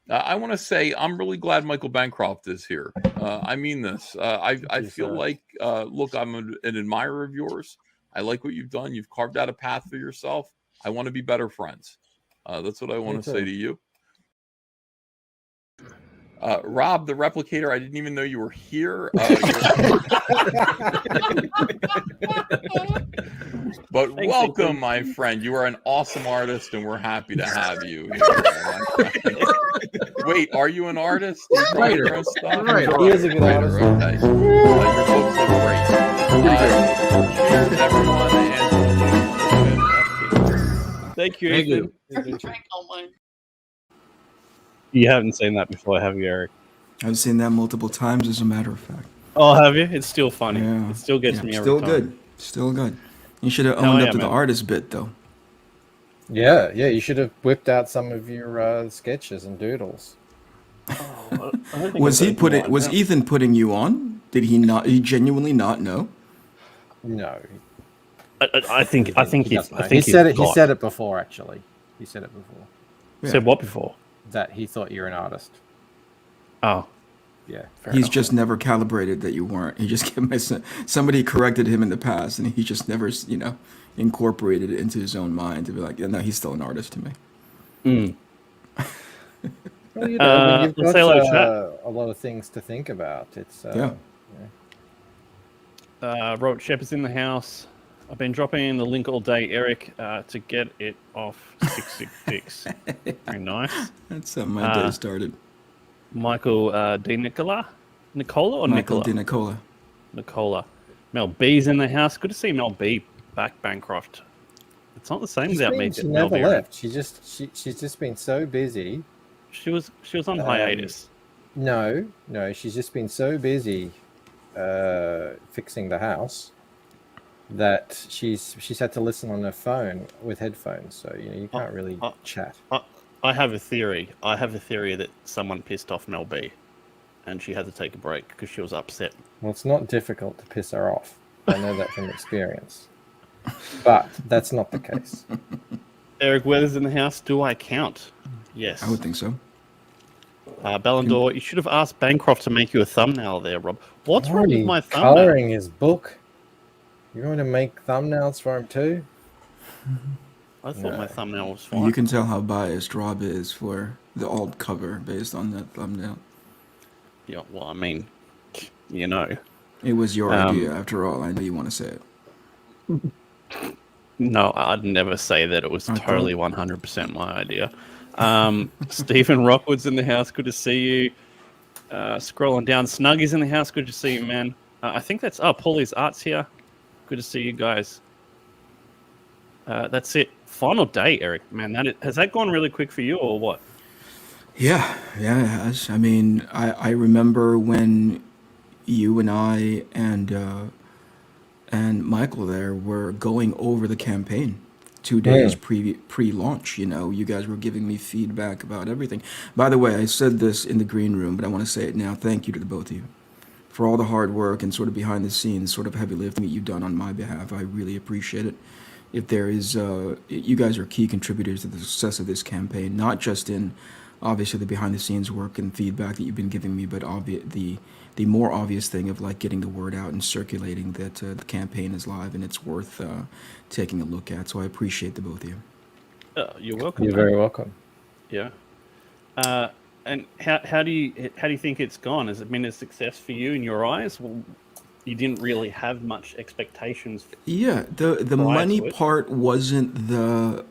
I want to say I'm really glad Michael Bancroft is here. I mean this. I feel like, look, I'm an admirer of yours. I like what you've done. You've carved out a path for yourself. I want to be better friends. That's what I want to say to you. Rob, the replicator, I didn't even know you were here. But welcome, my friend. You are an awesome artist, and we're happy to have you here. Wait, are you an artist? You write your own stuff? He is a good artist. Okay. Your books are great. Cheers to everyone. And Thank you, Ethan. You haven't seen that before, have you, Eric? I've seen that multiple times, as a matter of fact. Oh, have you? It's still funny. Yeah. It still gets me every Still time. good. Still good. You should have owned up to the artist bit, though. Yeah. You should have whipped out some of your sketches and doodles. Was Ethan putting you on? Did he not? He genuinely not know? No. I think he said it. He said it before. Actually, he said it before. Yeah. Said what before? That he thought you're an artist. Oh. Yeah. He's just never calibrated that you weren't. He just somebody corrected him in the past, and he just never, incorporated it into his own mind to be like, yeah, no, he's still an artist to me. Well, you've got a lot of things to think about. It's Robert Shepard's in the house. I've been dropping in the link all day, Eric, to get it off 666. Very nice. That's how my day started. Michael Nicola or Michael Nicola? De Nicola. Nicola. Mel B's in the house. Good to see Mel B back, Bancroft. It's not the same without me. She never left. She's just been so busy. She was on hiatus. No, she's just been so busy fixing the house that she's had to listen on her phone with headphones. So you can't really chat. I have a theory. That someone pissed off Mel B, and she had to take a break because she was upset. Well, it's not difficult to piss her off. I know that from experience. But that's not the case. Eric Weathers in the house. Do I count? Yes. I would think so. Ballendor, you should have asked Bancroft to make you a thumbnail there, Rob. What's wrong with my thumbnail? Coloring his book. You're going to make thumbnails for him too? I thought my thumbnail was fine. You can tell how biased Rob is for the alt cover based on that thumbnail. Yeah, well, I mean, It was your idea, after all. I know you want to say it. No, I'd never say that it was totally 100% my idea. Stephen Rockwood's in the house. Good to see you. Scrolling down. Snuggy's in the house. Good to see you, man. I think that's... Paulie's Art's here. Good to see you guys. That's it. Final day, Eric. Man, has that gone really quick for you or what? Yeah, it has. I mean, I remember when you and I and Michael there were going over the campaign 2 days pre-launch. You guys were giving me feedback about everything. By the way, I said this in the green room, but I want to say it now. Thank you to the both of you for all the hard work and sort of behind the scenes sort of heavy lifting that you've done on my behalf. I really appreciate it. If there is, you guys are key contributors to the success of this campaign, not just in obviously the behind the scenes work and feedback that you've been giving me, but the more obvious thing of like getting the word out and circulating that the campaign is live and it's worth taking a look at. So I appreciate the both of you. You're welcome. You're very welcome. Yeah. And how do you think it's gone? Has it been a success for you in your eyes? Well, you didn't really have much expectations. Yeah, the money part wasn't the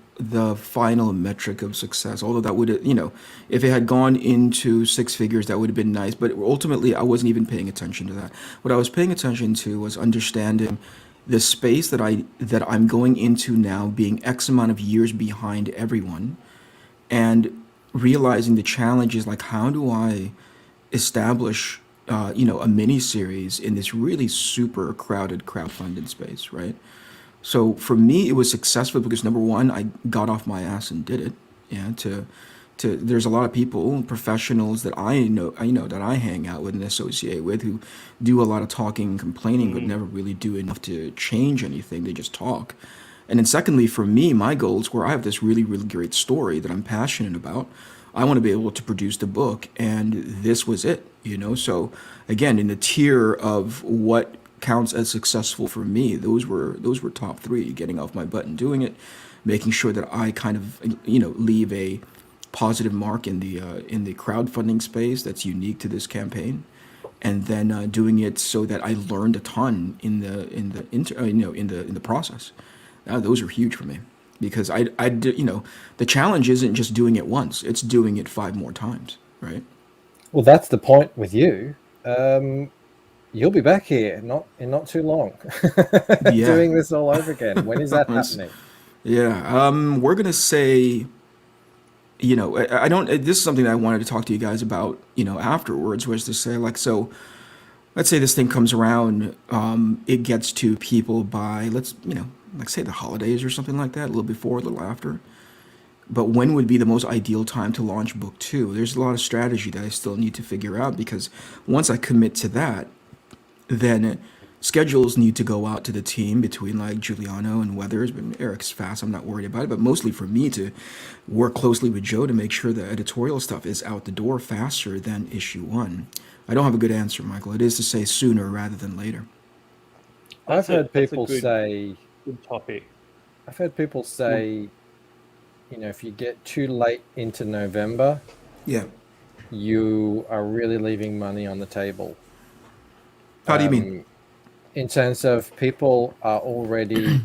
final metric of success. Although that would, if it had gone into six figures, that would have been nice. But ultimately, I wasn't even paying attention to that. What I was paying attention to was understanding the space that I'm going into now, being X amount of years behind everyone, and realizing the challenges. Like, how do I establish a mini series in this really super crowded crowdfunded space, right? So for me, it was successful because number one, I got off my ass and did it. Yeah. There's a lot of people, professionals that I know that I hang out with and associate with who do a lot of talking and complaining, but never really do enough to change anything. They just talk. And then secondly, for me, my goals were I have this really, really great story that I'm passionate about. I want to be able to produce the book, and this was it, you know. So again, in the tier of what counts as successful for me, those were top three: getting off my butt and doing it, making sure that I kind of, you know, leave a positive mark in the crowdfunding space that's unique to this campaign, and then doing it so that I learned a ton in the process. Those are huge for me, because you know, the challenge isn't just doing it once; it's doing it 5 more times, right? Well, that's the point with you. You'll be back here in not too long, Yeah. doing this all over again. When is that happening? Yeah, we're gonna say, you know, I don't. This is something that I wanted to talk to you guys about, you know, afterwards. Was to say, like, so let's say this thing comes around, it gets to people by, let's, you know, like say the holidays or something like that, a little before, a little after. But when would be the most ideal time to launch book 2? There's a lot of strategy that I still need to figure out, because once I commit to that, then schedules need to go out to the team between like Giuliano and Weathers. But Eric's fast, I'm not worried about it. But mostly for me to work closely with Joe to make sure the editorial stuff is out the door faster than issue 1. I don't have a good answer, Michael. It is to say sooner rather than later. I've heard people say, good topic. I've heard people say, you know, if you get too late into November, Yeah. you are really leaving money on the table. How do you mean? In terms of people are already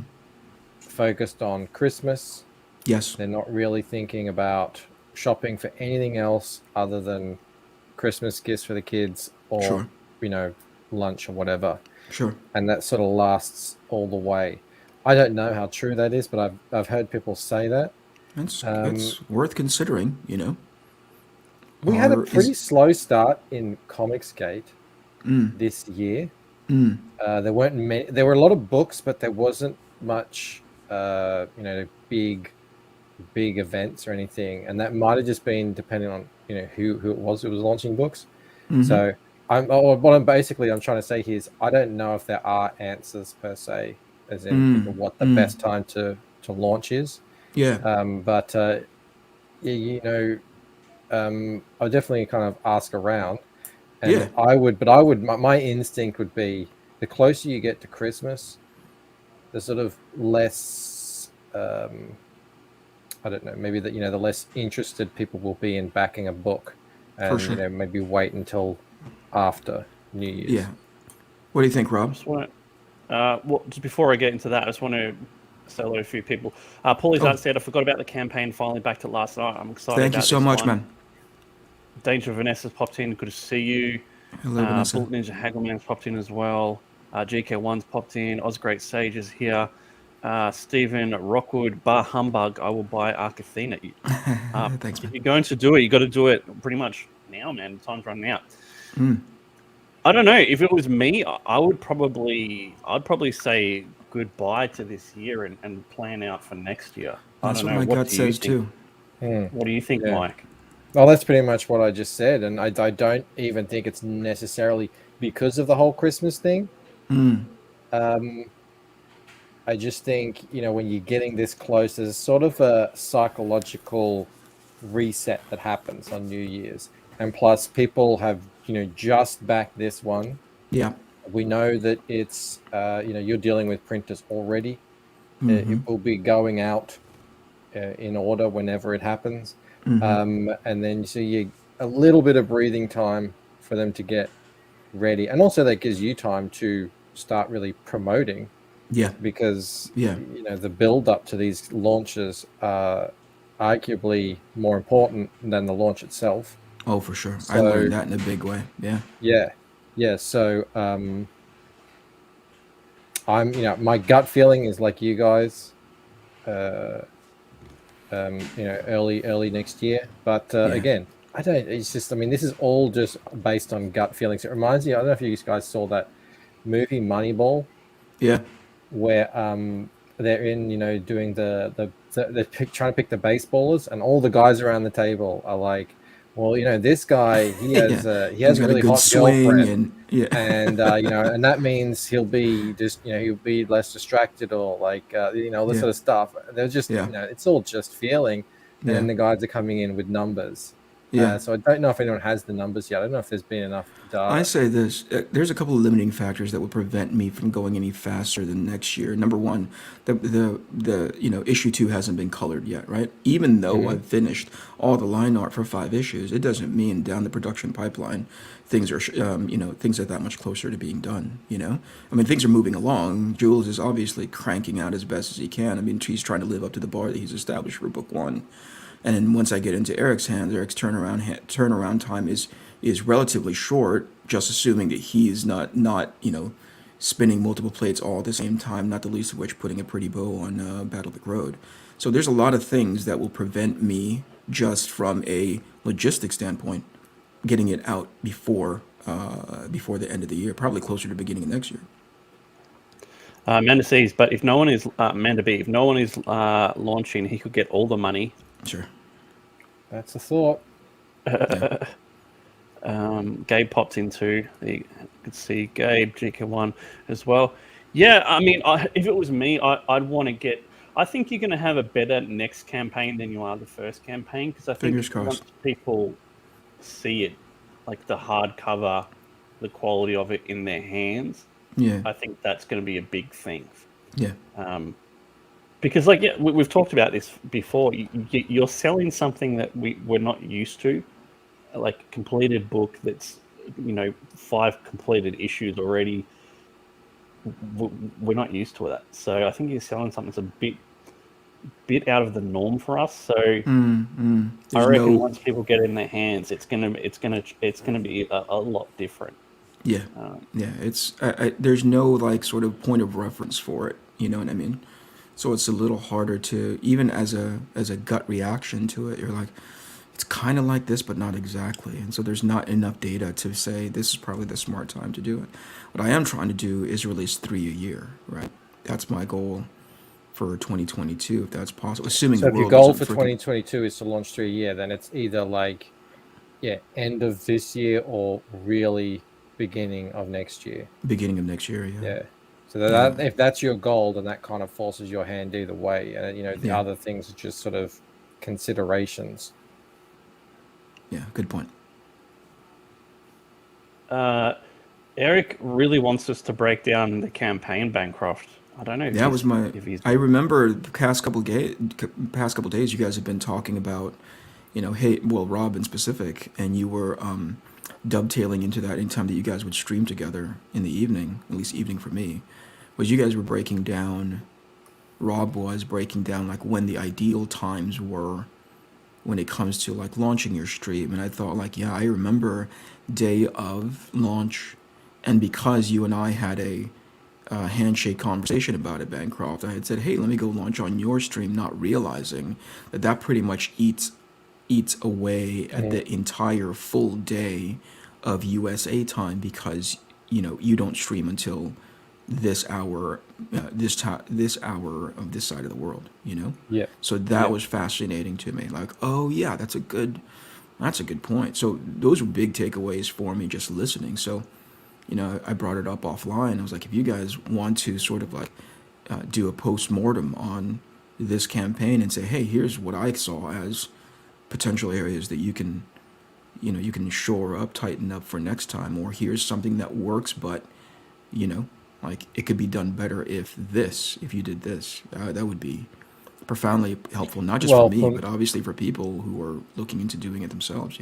focused on Christmas. Yes. They're not really thinking about shopping for anything else other than Christmas gifts for the kids, or Sure. you know, lunch or whatever. Sure. And that sort of lasts all the way. I don't know how true that is, but I've heard people say that. It's worth considering, you know. We had a Or pretty is- slow start in Comicsgate this year. There weren't many. There were a lot of books, but there wasn't much, you know, big events or anything. And that might have just been depending on, you know, who it was launching books. So I'm trying to say here is I don't know if there are answers per se, as in what the best time to launch is. Yeah. But yeah, you know, I'll definitely kind of ask around, and Yeah. my instinct would be the closer you get to Christmas, the sort of less, I don't know, maybe that, you know, the less interested people will be in backing a book, and sure. you know, maybe wait until after New Year's. Yeah. What do you think, Rob? Just want to, well, just before I get into that, I just want to say hello to a few people. Paulie's Art said, I forgot about the campaign, finally backed it last night. I'm excited. Thank you about so this much, one. man. Danger Vanessa's popped in. Good to see you. Hello, Vanessa. Bullet Ninja Haggleman's popped in as well. GK1's popped in. Oz Great Sage is here. Stephen Rockwood, Bar Humbug, I will buy Arc Athena. Thanks, If man. you're going to do it, you got to do it pretty much now, man. Time's running out. I don't know. If it was me, I'd probably say goodbye to this year and plan out for next year. That's I don't what know. my gut do you says think? too. What do you think, Yeah. Mike? Well, that's pretty much what I just said, and I don't even think it's necessarily because of the whole Christmas thing. I just think, you know, when you're getting this close, there's sort of a psychological reset that happens on New Year's, and plus people have, you know, just backed this one. Yeah. We know that it's, you know, you're dealing with printers already. It will be going out in order whenever it happens. And then so you a little bit of breathing time for them to get ready. And also that gives you time to start really promoting, Yeah. because, Yeah. you know, the build up to these launches are arguably more important than the launch itself. Oh, for sure. I So- learned that in a big way. Yeah. Yeah. So, I'm, you know, my gut feeling is like you guys, you know, early next year. But again, I don't. It's just, I mean, this is all just based on gut feelings. It reminds me. I don't know if you guys saw that movie Moneyball, Yeah. where they're in, you know, doing they're trying to pick the baseballers, and all the guys around the table are like, well, you know, this guy, he has he has He's a got really a good hot swing girlfriend. and yeah. And you know, and that means he'll be just, you know, he'll be less distracted, or like you know, this Yeah. sort of stuff. They're just, Yeah. you know, it's all just feeling. And Yeah. then the guys are coming in with numbers, Yeah. So I don't know if anyone has the numbers yet. I don't know if there's been enough data. I say this: there's a couple of limiting factors that would prevent me from going any faster than next year. Number one, the issue 2 hasn't been colored yet, right? Even though I've finished all the line art for 5 issues, it doesn't mean down the production pipeline things are things are that much closer to being done. I mean, things are moving along. Jules is obviously cranking out as best as he can. I mean, he's trying to live up to the bar that he's established for book 1. And then once I get into Eric's hands, Eric's turnaround time is relatively short, just assuming that he is not spinning multiple plates all at the same time, not the least of which putting a pretty bow on Battlefield Road. So there's a lot of things that will prevent me, just from a logistics standpoint, getting it out before the end of the year, probably closer to the beginning of next year. Amanda sees, but if no one is Amanda B, if no one is launching, he could get all the money. Sure. That's a thought. Gabe popped into. You could see Gabe GK1 as well. Yeah, I mean, if it was me, I'd want to get. I think you're going to have a better next campaign than you are the first campaign, because I think Fingers crossed. once people see it, like the hardcover, the quality of it in their hands, Yeah. I think that's going to be a big thing. Yeah. Because, we've talked about this before. You're selling something that we're not used to, like a completed book that's, 5 completed issues already. We're not used to that. So I think you're selling something that's a bit out of the norm for us. So I reckon once people get it in their hands, it's gonna be a lot different. Yeah. It's there's no sort of point of reference for it. You know what I mean? So it's a little harder to, even as a gut reaction to it, you're like, it's kind of like this, but not exactly. And so there's not enough data to say this is probably the smart time to do it. What I am trying to do is release 3 a year, right? That's my goal for 2022, if that's possible. Assuming So the if your world goal doesn't for freaking- 2022 is to launch 3 a year, then it's either end of this year or really beginning of next year. beginning of next year, yeah. Yeah. So that if that's your goal, then that kind of forces your hand either way. And the Yeah. other things are just sort of considerations. Yeah, good point. Eric really wants us to break down the campaign, Bancroft. I don't know if That was my. if he's I remember the past couple days, you guys have been talking about, Rob in specific, and you were dovetailing into that anytime that you guys would stream together in the evening, at least evening for me, was you guys were breaking down. Rob was breaking down when the ideal times were when it comes to launching your stream, and I thought I remember day of launch, and because you and I had a handshake conversation about it, Bancroft, I had said, hey, let me go launch on your stream, not realizing that pretty much eats away at the entire full day of USA time, because you don't stream until this hour this hour of this side of the world. Yeah. So that was fascinating to me, oh yeah, that's a good point. So those were big takeaways for me just listening. So I brought it up offline. I was like, if you guys want to sort of do a post-mortem on this campaign and say, hey, here's what I saw as potential areas that you can shore up, tighten up for next time, or here's something that works, but it could be done better if you did this. That would be profoundly helpful, not just for me, but obviously for people who are looking into doing it themselves.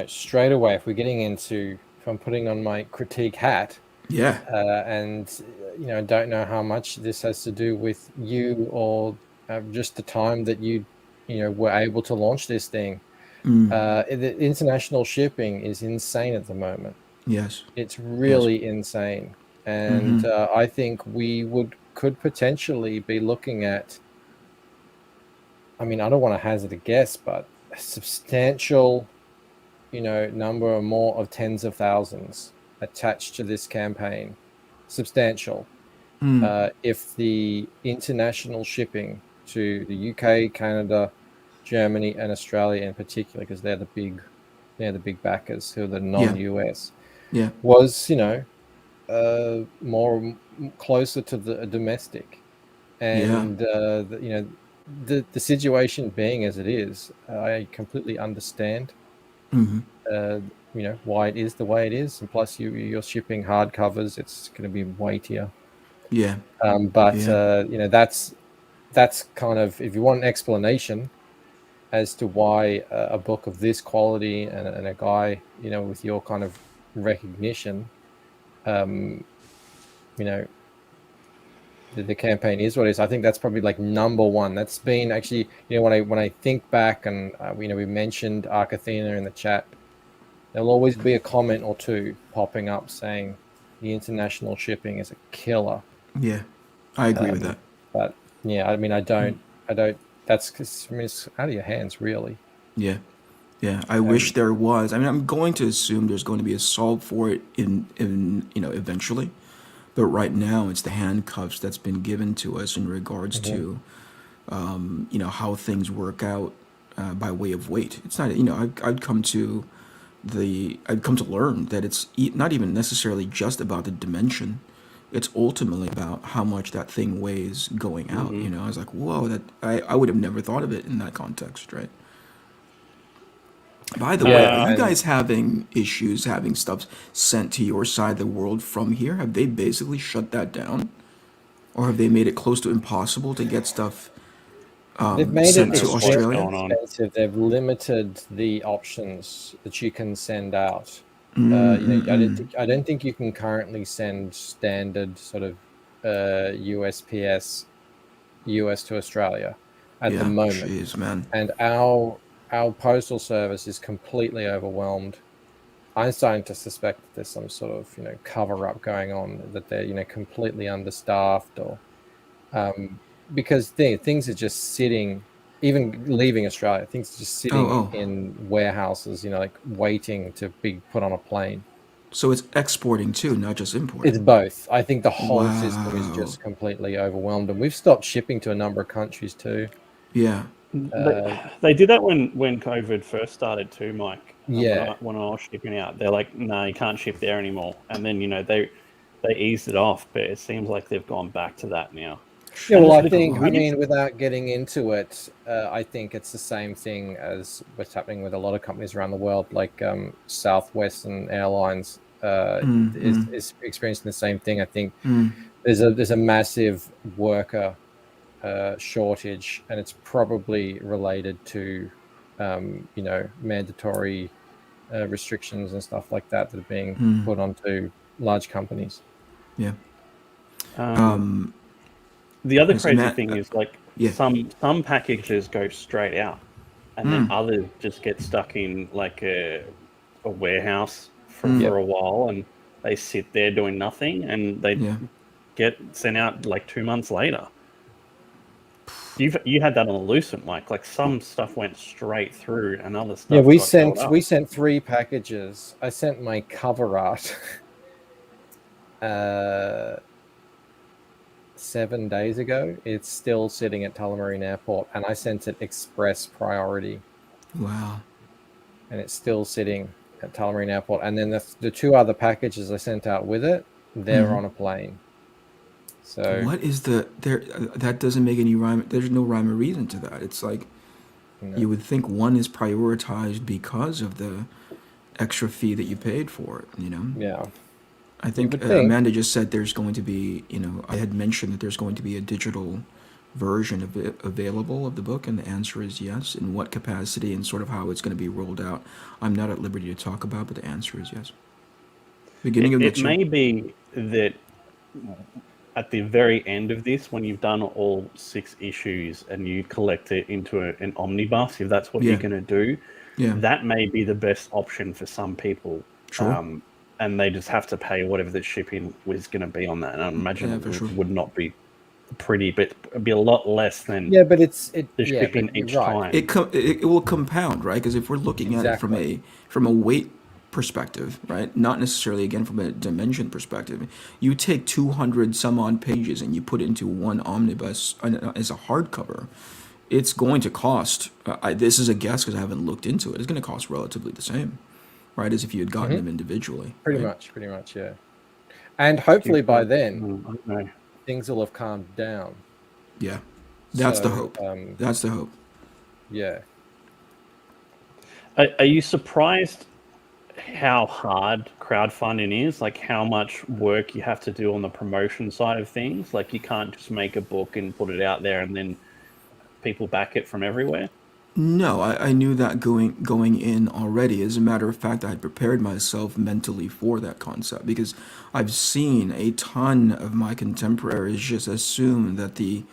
Straight away, if we're getting into, if I'm putting on my critique hat, yeah, and I don't know how much this has to do with you or just the time that you were able to launch this thing. The international shipping is insane at the moment. Yes, it's really insane, and I think we could potentially be looking at, I mean, I don't want to hazard a guess, but a substantial number or more of tens of thousands attached to this campaign. Substantial. If the international shipping to the UK, Canada, Germany, and Australia in particular, because they're the big backers, who are the non-US, was more closer to the domestic, and the situation being as it is, I completely understand. Hmm. Why it is the way it is, and plus you're shipping hardcovers, it's going to be weightier. Yeah. But Yeah. that's kind of, if you want an explanation as to why a book of this quality and a guy with your kind of recognition, you know the campaign is what it is. I think that's probably like number one. That's been actually, when I think back, and we mentioned Arc Athena in the chat, there'll always be a comment or two popping up saying the international shipping is a killer. Yeah. I agree with that. But yeah, I mean, I don't. That's because, I mean, it's out of your hands, really. Yeah. Yeah. I wish there was. I mean, I'm going to assume there's going to be a solve for it in eventually. But right now, it's the handcuffs that's been given to us in regards to, how things work out by way of weight. It's not, I'd come to learn that it's not even necessarily just about the dimension. It's ultimately about how much that thing weighs going out. I was like, whoa, that I would have never thought of it in that context, right? By the way, are you guys having issues having stuff sent to your side of the world from here? Have they basically shut that down? Or have they made it close to impossible to get stuff They've made sent it to Australia? expensive. They've limited the options that you can send out. I don't think you can currently send standard sort of USPS US to Australia at the moment. Jeez, man. And our postal service is completely overwhelmed. I'm starting to suspect that there's some sort of cover up going on, that they're completely understaffed, or because things are just sitting, even leaving Australia, things are just sitting in warehouses, like waiting to be put on a plane. So it's exporting too, not just importing. It's both. I think the whole system is just completely overwhelmed, and we've stopped shipping to a number of countries too. Yeah. They did that when COVID first started too, Mike. Yeah. When I was shipping out, they're like, no, you can't ship there anymore. And then, they eased it off, but it seems like they've gone back to that now. Yeah, well, I mean, without getting into it, I think it's the same thing as what's happening with a lot of companies around the world, like Southwestern Airlines is experiencing the same thing. I think there's a massive worker shortage, and it's probably related to mandatory restrictions and stuff like that are being put onto large companies. Yeah. The other crazy thing is some packages go straight out, and then others just get stuck in like a warehouse for a while, and they sit there doing nothing, and they get sent out like 2 months later. You had that on the Lucent, Mike. Like some stuff went straight through, and other stuff. Yeah, we sent 3 packages. I sent my cover art 7 days ago. It's still sitting at Tullamarine Airport, and I sent it express priority. Wow. And it's still sitting at Tullamarine Airport. And then the 2 other packages I sent out with it, they're on a plane. So what is that doesn't make any rhyme. There's no rhyme or reason to that. It's like you would think one is prioritized because of the extra fee that you paid for it, Yeah. I think Amanda just said there's going to be, I had mentioned that there's going to be a digital version of it available of the book, and the answer is yes. In what capacity and sort of how it's going to be rolled out, I'm not at liberty to talk about, but the answer is yes. Beginning of next year. It may be that at the very end of this, when you've done all 6 issues and you collect it into an omnibus, if that's what you're going to do, that may be the best option for some people. Sure. And they just have to pay whatever the shipping was going to be on that. And I imagine it would not be pretty, but it'd be a lot less than but the shipping each time. It will compound, right? Because if we're looking at it from a weight perspective, right? Not necessarily, again, from a dimension perspective. You take 200 some odd pages and you put it into one omnibus as a hardcover. It's going to cost, this is a guess because I haven't looked into it, it's going to cost relatively the same, right, as if you had gotten them individually. Pretty much, yeah. And hopefully by then, things will have calmed down. Yeah. That's the So, hope. That's the hope. Yeah. Are you surprised how hard crowdfunding is? Like how much work you have to do on the promotion side of things? Like you can't just make a book and put it out there and then people back it from everywhere? No, I knew that going in already. As a matter of fact, I had prepared myself mentally for that concept because I've seen a ton of my contemporaries just assume that the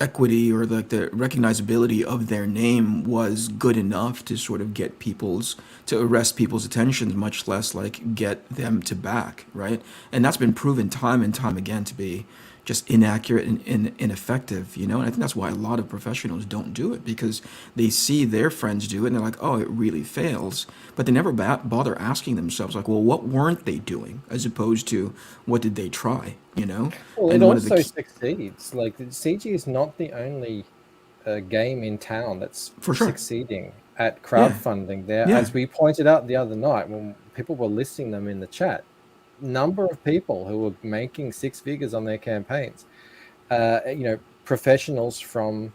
equity or the recognizability of their name was good enough to sort of get people's to arrest people's attention, much less like get them to back, right? And that's been proven time and time again to be just inaccurate and ineffective, you know. And I think that's why a lot of professionals don't do it because they see their friends do it and they're like, oh, it really fails, but they never bother asking themselves like, well, what weren't they doing, as opposed to what did they try, you know? Well, it And one of the also key, succeeds. Like CG is not the only game in town that's for sure, succeeding at yeah, crowdfunding. There, yeah, as we pointed out the other night when people were listing them in the chat, number of people who were making six figures on their campaigns. Professionals from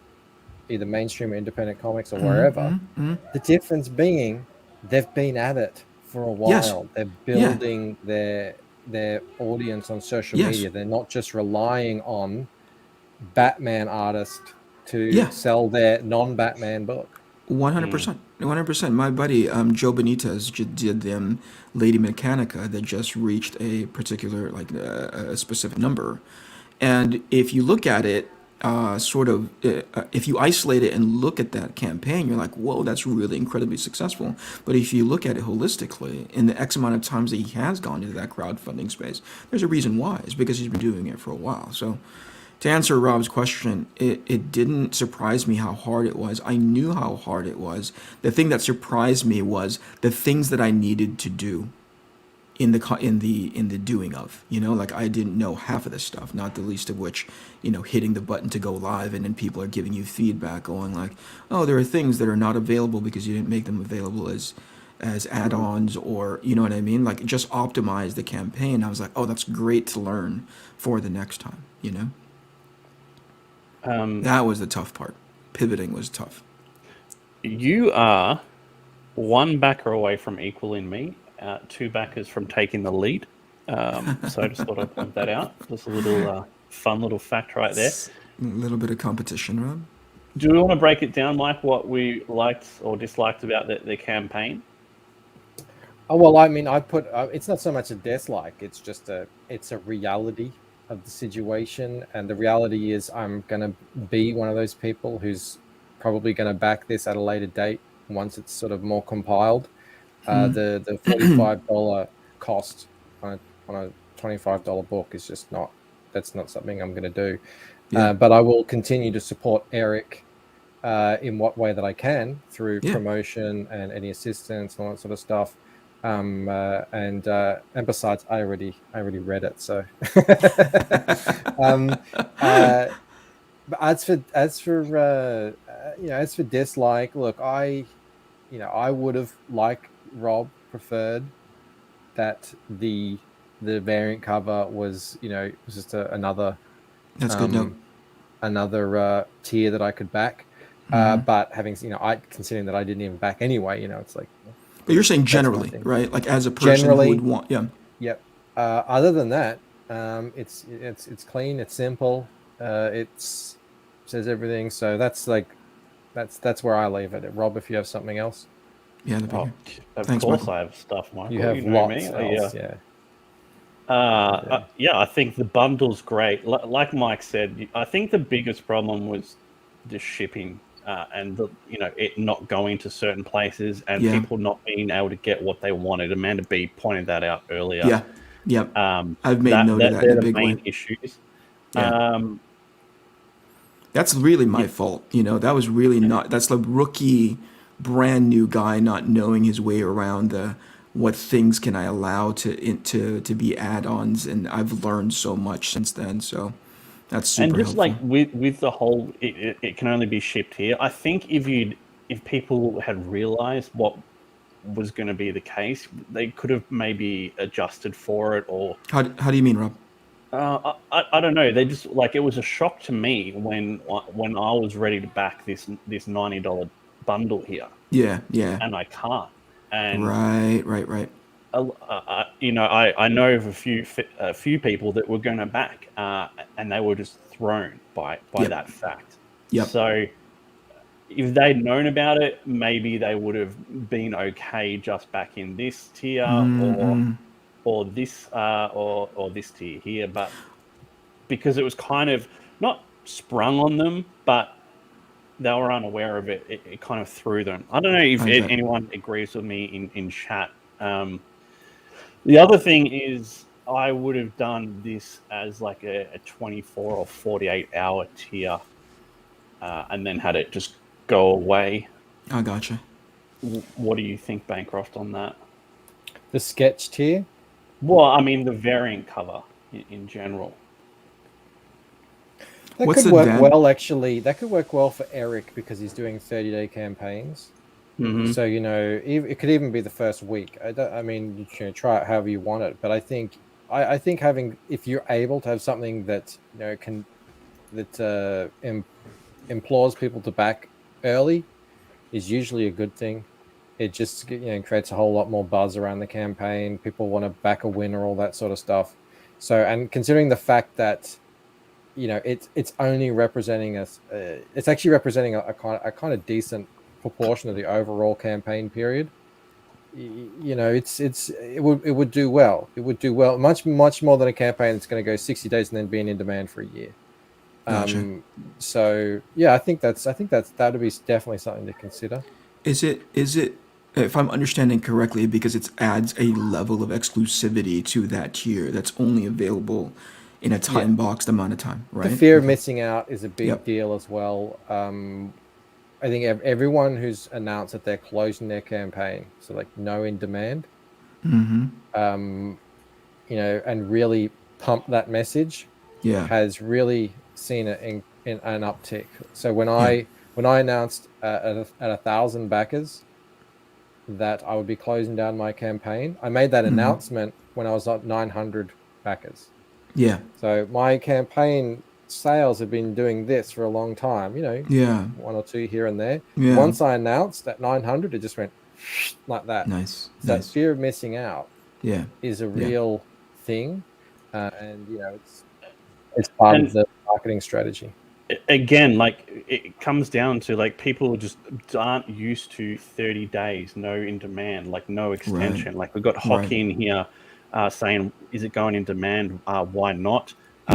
either mainstream or independent comics or wherever. The difference being they've been at it for a yes, while. They're yeah, building their audience on social yes, media. They're not just relying on Batman artists to yeah, sell their non-Batman book. 100%, 100%. My buddy Joe Benitez did them Lady Mechanica that just reached a particular a specific number, and if you look at it, if you isolate it and look at that campaign, you're like, whoa, that's really incredibly successful. But if you look at it holistically, in the X amount of times that he has gone into that crowdfunding space, there's a reason why. It's because he's been doing it for a while. So to answer Rob's question, it didn't surprise me how hard it was. I knew how hard it was. The thing that surprised me was the things that I needed to do in the doing of, like I didn't know half of this stuff, not the least of which, hitting the button to go live and then people are giving you feedback going like, oh, there are things that are not available because you didn't make them available as add-ons, or you know what I mean, like just optimize the campaign. I was like, oh, that's great to learn for the next time. That was the tough part. Pivoting was tough. You are one backer away from equaling me, two backers from taking the lead. So I just thought I'd point that out. Just a little fun little fact right there. A little bit of competition, Rob. Do we want to break it down, Mike, what we liked or disliked about the campaign? Oh, well, I mean, I put it's not so much a dislike, it's just it's a reality of the situation, and the reality is I'm going to be one of those people who's probably going to back this at a later date once it's sort of more compiled. The $45 cost on a $25 book is just not something I'm going to do. Yeah. But I will continue to support Eric in what way that I can through promotion and any assistance and all that sort of stuff. And besides, I already read it, so. But as for dislike, look, I would have, like Rob, preferred that the variant cover was just another. That's good note. Another tier that I could back. But having considering that I didn't even back anyway, it's like. But you're saying generally, right? Like as a person who would want, yeah. Yep. Other than that, it's clean, it's simple, it says everything. So that's where I leave it. Rob, if you have something else. Yeah. Of Thanks, course, Michael. I have stuff, Michael. You have lots else, yeah. I think the bundle's great. Like Mike said, I think the biggest problem was the shipping. And it not going to certain places and people not being able to get what they wanted. Amanda B pointed that out earlier. Yeah. I've made note of that in a big way. Issues. Yeah. That's really my fault. That was really not. That's the rookie, brand new guy not knowing his way around what things can I allow to be add-ons, and I've learned so much since then. So. That's super and just helpful. Like with the whole, it can only be shipped here. I think if people had realized what was going to be the case, they could have maybe adjusted for it. Or how do you mean, Rob? I don't know. They just like, it was a shock to me when I was ready to back this $90 bundle here, Yeah, yeah. and I can't. And Right. I know of a few people that were going to back, and they were just thrown by Yep. that fact. Yep. So if they'd known about it, maybe they would have been okay just back in this tier or this or this tier here. But because it was kind of not sprung on them, but they were unaware of it, it kind of threw them. I don't know if anyone agrees with me in chat. The other thing is, I would have done this as like a 24 or 48 hour tier, and then had it just go away. I gotcha. What do you think, Bancroft, on that? The sketch tier? Well, I mean, the variant cover in general. That could work well, actually. That could work well for Eric because he's doing 30-day campaigns. Mm-hmm. So, it could even be the first week. I mean, try it however you want it. But I think having, if you're able to have something that implores people to back early, is usually a good thing. It just creates a whole lot more buzz around the campaign. People want to back a winner, all that sort of stuff. So, and considering the fact that it's only representing us, it's actually representing a kind of decent proportion of the overall campaign period. It would do well. It would do well, much more than a campaign that's going to go 60 days and then being in demand for a year. Gotcha. So yeah, I think that would be definitely something to consider. Is it, if I'm understanding correctly, because it adds a level of exclusivity to that tier that's only available in a time boxed amount of time, right? The fear of missing out is a big deal as well. I think everyone who's announced that they're closing their campaign, so like no in demand, and really pump that message, has really seen it in an uptick. So when I announced at 1,000 backers that I would be closing down my campaign, I made that announcement when I was at 900 backers. Yeah. So my campaign sales have been doing this for a long time, one or two here and there. Yeah. Once I announced at 900, it just went like that. Nice. So that fear of missing out is a real thing. And, it's part of the marketing strategy. Again, like, it comes down to, like, people just aren't used to 30 days, no in demand, like no extension. Right. Like, we've got Hockey in here saying, is it going in demand? Why not?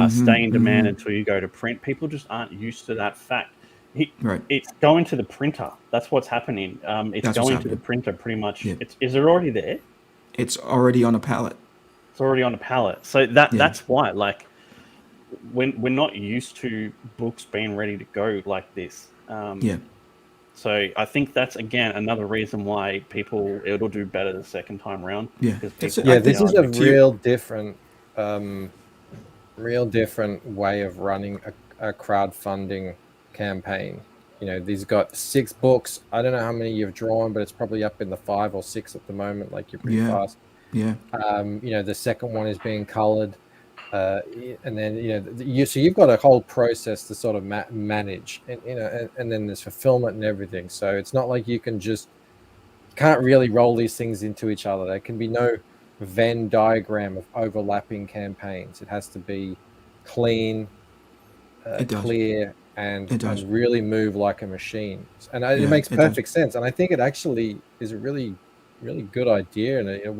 Stay in demand until you go to print. People just aren't used to that fact. It's going to the printer. That's what's happening. It's going to the printer pretty much. Yeah. Is it already there? It's already on a pallet. It's already on a pallet. So that's why, like, when we're not used to books being ready to go like this. So I think that's, again, another reason why it'll do better the second time around. Yeah. This is a real different way of running a crowdfunding campaign. These got 6 books. I don't know how many you've drawn, but it's probably up in the 5 or 6 at the moment. Like, you're pretty fast. Yeah. The second one is being colored. And then you've got a whole process to sort of manage, and then there's fulfillment and everything. So it's not like you can't really roll these things into each other. There can be no Venn diagram of overlapping campaigns. It has to be clean, clear, and really move like a machine. And it makes perfect sense. And I think it actually is a really, really good idea. And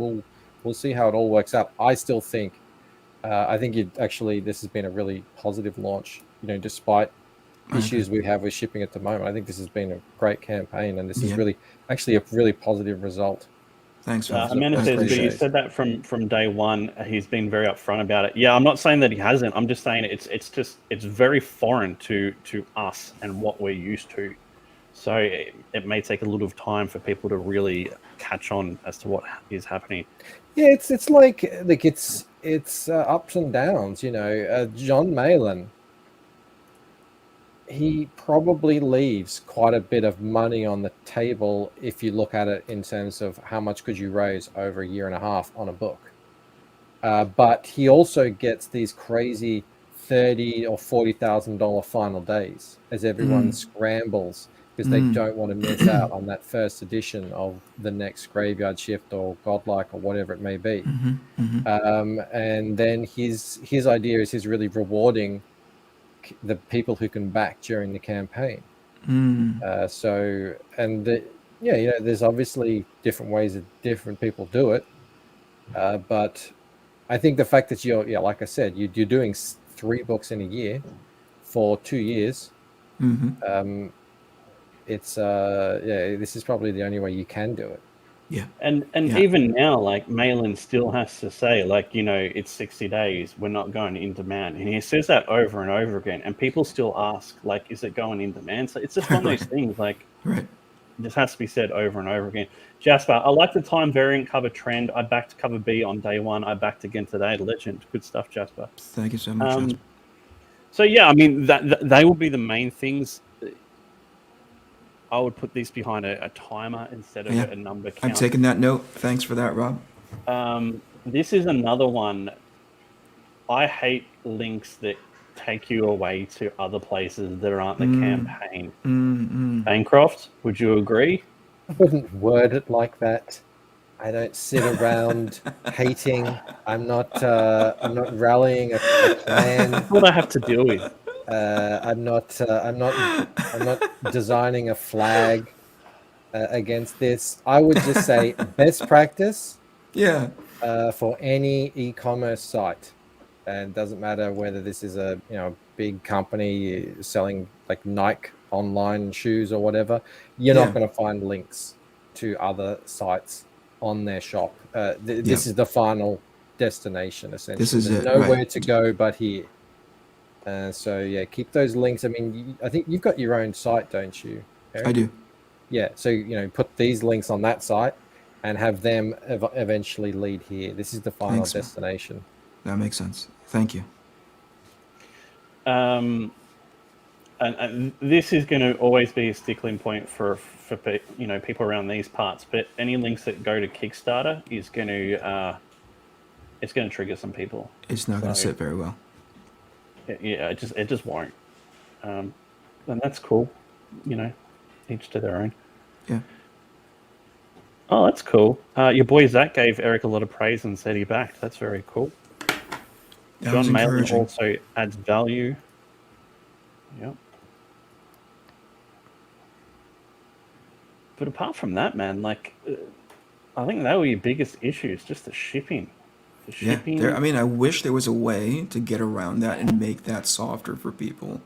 we'll see how it all works out. I still think. I think this has been a really positive launch, despite issues we have with shipping at the moment. I think this has been a great campaign, and this is really actually a really positive result. Thanks. Amanda says, you said that from day one. He's been very upfront about it. Yeah, I'm not saying that he hasn't. I'm just saying it's very foreign to us and what we're used to. So it may take a little time for people to really catch on as to what is happening. Yeah, it's like it's ups and downs. John Malin, he probably leaves quite a bit of money on the table if you look at it in terms of how much could you raise over a year and a half on a book. but he also gets these crazy $30,000 or $40,000 final days as everyone scrambles because they don't want to miss out on that first edition of the next Graveyard Shift or Godlike or whatever it may be. And then his idea is he's really rewarding the people who can back during the campaign. So, and there's obviously different ways that different people do it, but I think the fact that like I said, you're doing 3 books in a year for 2 years. It's this is probably the only way you can do it. Yeah. And even now, like Malin still has to say, like, it's 60 days. We're not going in demand, and he says that over and over again. And people still ask, like, is it going in demand? So it's just one of those things, like, right. It just has to be said over and over again. Jasper, I like the time variant cover trend. I backed cover B on day 1. I backed again today. Legend. Good stuff, Jasper. Thank you so much, Jasper. So yeah, I mean that they will be the main things. I would put this behind a timer instead of a number count. I'm taking that note. Thanks for that, Rob. This is another one. I hate links that take you away to other places that aren't the campaign. Bancroft, would you agree? I wouldn't word it like that. I don't sit around hating. I'm not rallying a plan. That's what I have to deal with. I'm not designing a flag against this. I would just say best practice. Yeah. For any e-commerce site, and it doesn't matter whether this is a big company selling like Nike online shoes or whatever. You're not going to find links to other sites on their shop. This is the final destination, essentially. This is There's nowhere to go but here. So yeah, keep those links. I mean, I think you've got your own site, don't you, Eric? I do. Yeah, so put these links on that site and have them eventually lead here. This is the final destination. That makes sense. Thank you. And this is going to always be a stickling point for people around these parts. But any links that go to Kickstarter is going to it's going to trigger some people. It's not going to sit very well. Yeah, it just won't. And that's cool. Each to their own. Yeah. Oh, that's cool. Your boy Zach gave Eric a lot of praise and said he backed. That's very cool. That John Malin also adds value. Yep. But apart from that, man, like, I think that were your biggest issues, just the shipping. Yeah, I wish there was a way to get around that and make that softer for people.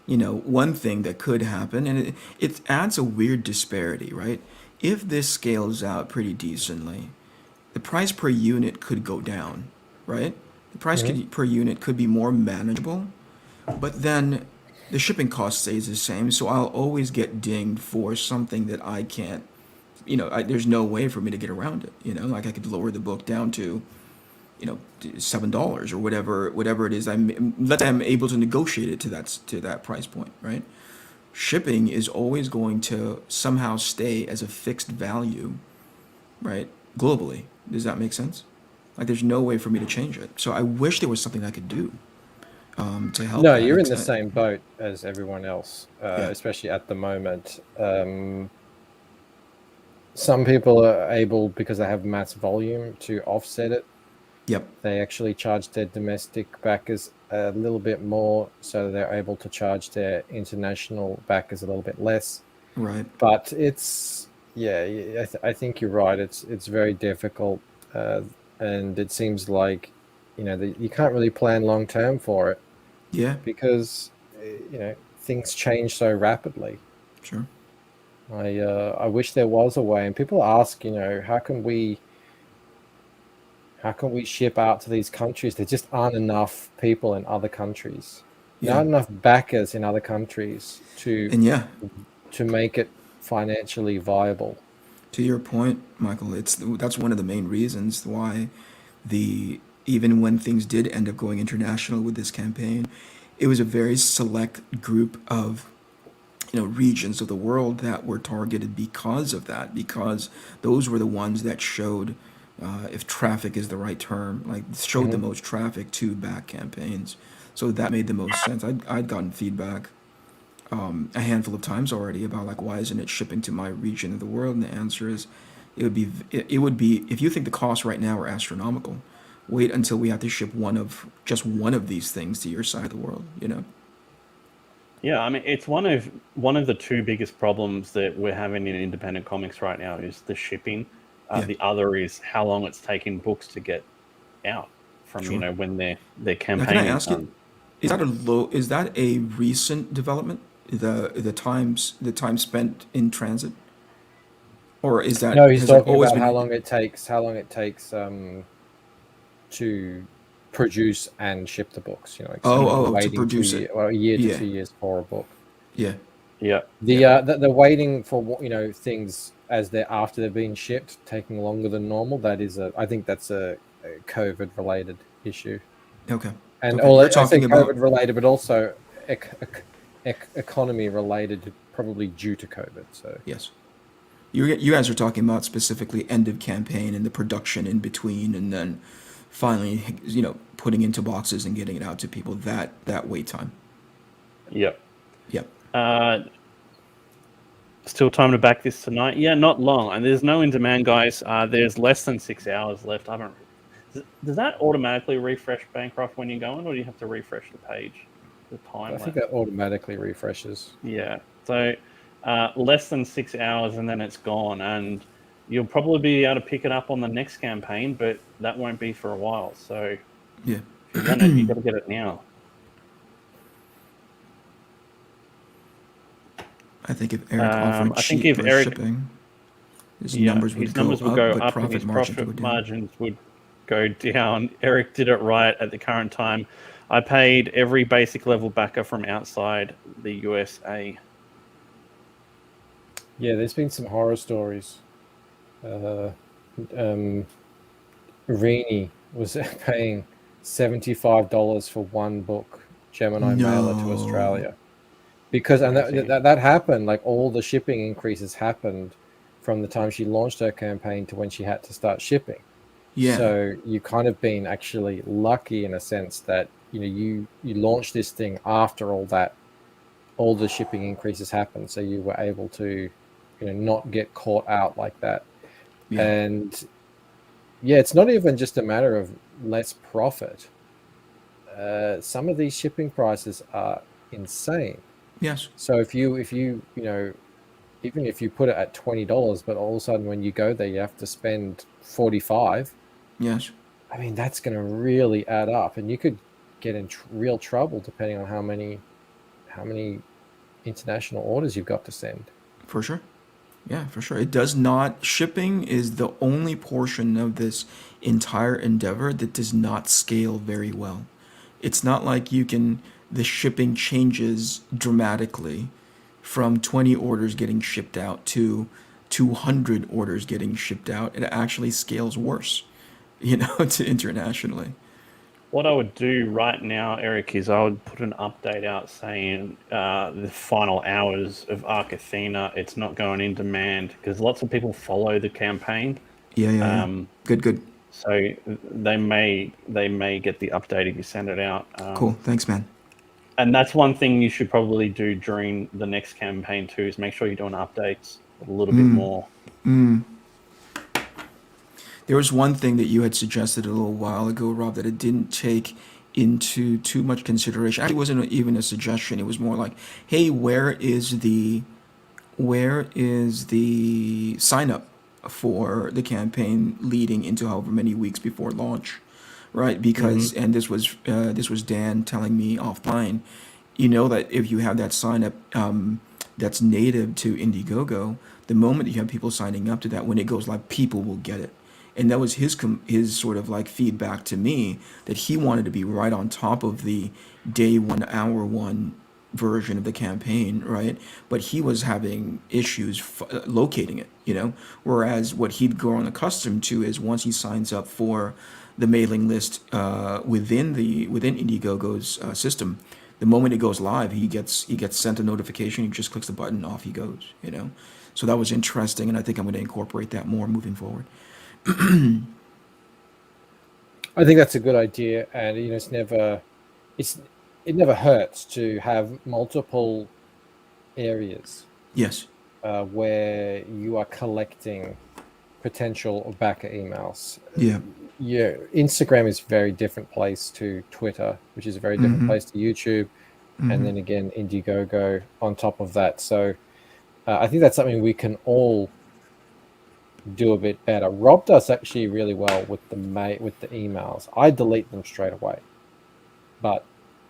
One thing that could happen, and it adds a weird disparity, right? If this scales out pretty decently, the price per unit could go down, right? The price per unit could be more manageable, but then the shipping cost stays the same, so I'll always get dinged for something that I can't, there's no way for me to get around it, like I could lower the book down to, $7 or whatever it is. That I'm able to negotiate it to that price point, right? Shipping is always going to somehow stay as a fixed value, right? Globally. Does that make sense? Like there's no way for me to change it. So I wish there was something I could do to help. No, you're in the same boat as everyone else, especially at the moment. Some people are able, because they have mass volume, to offset it. Yep. They actually charge their domestic backers a little bit more, so they're able to charge their international backers a little bit less. Right. But it's I think you're right. It's very difficult, and it seems like you can't really plan long term for it. Yeah. Because things change so rapidly. Sure. I wish there was a way, and people ask, how can we ship out to these countries? There just aren't enough people in other countries. Not enough backers in other countries to make it financially viable. To your point, Michael, that's one of the main reasons why even when things did end up going international with this campaign, it was a very select group of regions of the world that were targeted because of that, because those were the ones that showed if traffic is the right term, like showed the most traffic to back campaigns. So that made the most sense. I'd gotten feedback a handful of times already about like why isn't it shipping to my region of the world, and the answer is it would be if you think the costs right now are astronomical, wait until we have to ship just one of these things to your side of the world, you know. Yeah, I mean, it's one of the two biggest problems that we're having in independent comics right now is the shipping. The other is how long it's taking books to get out from Sure. when their Now, campaign can I is ask you, done. is that a recent development? The time spent in transit, or No, he's has it talking always about been? how long it takes to produce and ship the books. Like some people To waiting produce it. a year to Yeah, 2 years for a book. yeah, Yeah, The waiting for things as they're after they've been shipped taking longer than normal. I think that's a COVID related issue, okay, and okay. all You're I say talking about COVID related, but also economy related, probably due to COVID. So yes. You guys are talking about specifically end of campaign and the production in between, and then finally, putting into boxes and getting it out to people. That wait time. yeah. Yep. Still time to back this tonight. Yeah, not long, and there's no in demand, guys. There's less than 6 hours left. I haven't. Does that automatically refresh Bancroft when you're going, or do you have to refresh the page? The time. I think that automatically refreshes. Yeah. So less than 6 hours, and then it's gone, and you'll probably be able to pick it up on the next campaign, but that won't be for a while. So Yeah. if you want it, you got to get it now. I think if Eric offered I think cheap if for Eric, shipping, his numbers would go up, but up, and profit his margins profit would go down. margins would go down. Eric did it right at the current time. I paid every basic level backer from outside the USA. Yeah, there's been some horror stories. Rini was paying $75 for one book, Gemini mailer to Australia, because that happened. Like all the shipping increases happened from the time she launched her campaign to when she had to start shipping. Yeah. So you kind of been actually lucky in a sense that you launched this thing after all the shipping increases happened, so you were able to not get caught out like that. Yeah. And yeah, it's not even just a matter of less profit. Some of these shipping prices are insane. Yes. So if you even if you put it at $20, but all of a sudden when you go there you have to spend 45. Yes. I mean, that's going to really add up, and you could get in real trouble depending on how many international orders you've got to send. For sure. Yeah, for sure. It does not. Shipping is the only portion of this entire endeavor that does not scale very well. It's not like the shipping changes dramatically from 20 orders getting shipped out to 200 orders getting shipped out. It actually scales worse, to internationally. What I would do right now, Eric, is I would put an update out saying the final hours of Arc Athena, it's not going in demand, because lots of people follow the campaign. Yeah. Good. So they may get the update if you send it out. Cool. Thanks, man. And that's one thing you should probably do during the next campaign too, is make sure you're doing updates a little bit more. There was one thing that you had suggested a little while ago, Rob, that it didn't take into too much consideration. Actually, it wasn't even a suggestion. It was more like, hey, where is the sign up for the campaign leading into however many weeks before launch, right? Because and this was Dan telling me offline, that if you have that sign up that's native to Indiegogo, the moment that you have people signing up to that, when it goes live, people will get it. And that was his sort of like feedback to me, that he wanted to be right on top of the day one, hour one version of the campaign, right? But he was having issues locating it, whereas what he'd grown accustomed to is once he signs up for the mailing list within Indiegogo's system, the moment it goes live, he gets sent a notification. He just clicks the button, off he goes. So that was interesting, and I think I'm going to incorporate that more moving forward. I think that's a good idea, and it never hurts to have multiple areas Yes. where you are collecting potential or backer emails. Yeah. Yeah, Instagram is a very different place to Twitter, which is a very different place to YouTube, and then again Indiegogo on top of that. So I think that's something we can all do a bit better. Rob does actually really well with the emails. I delete them straight away, but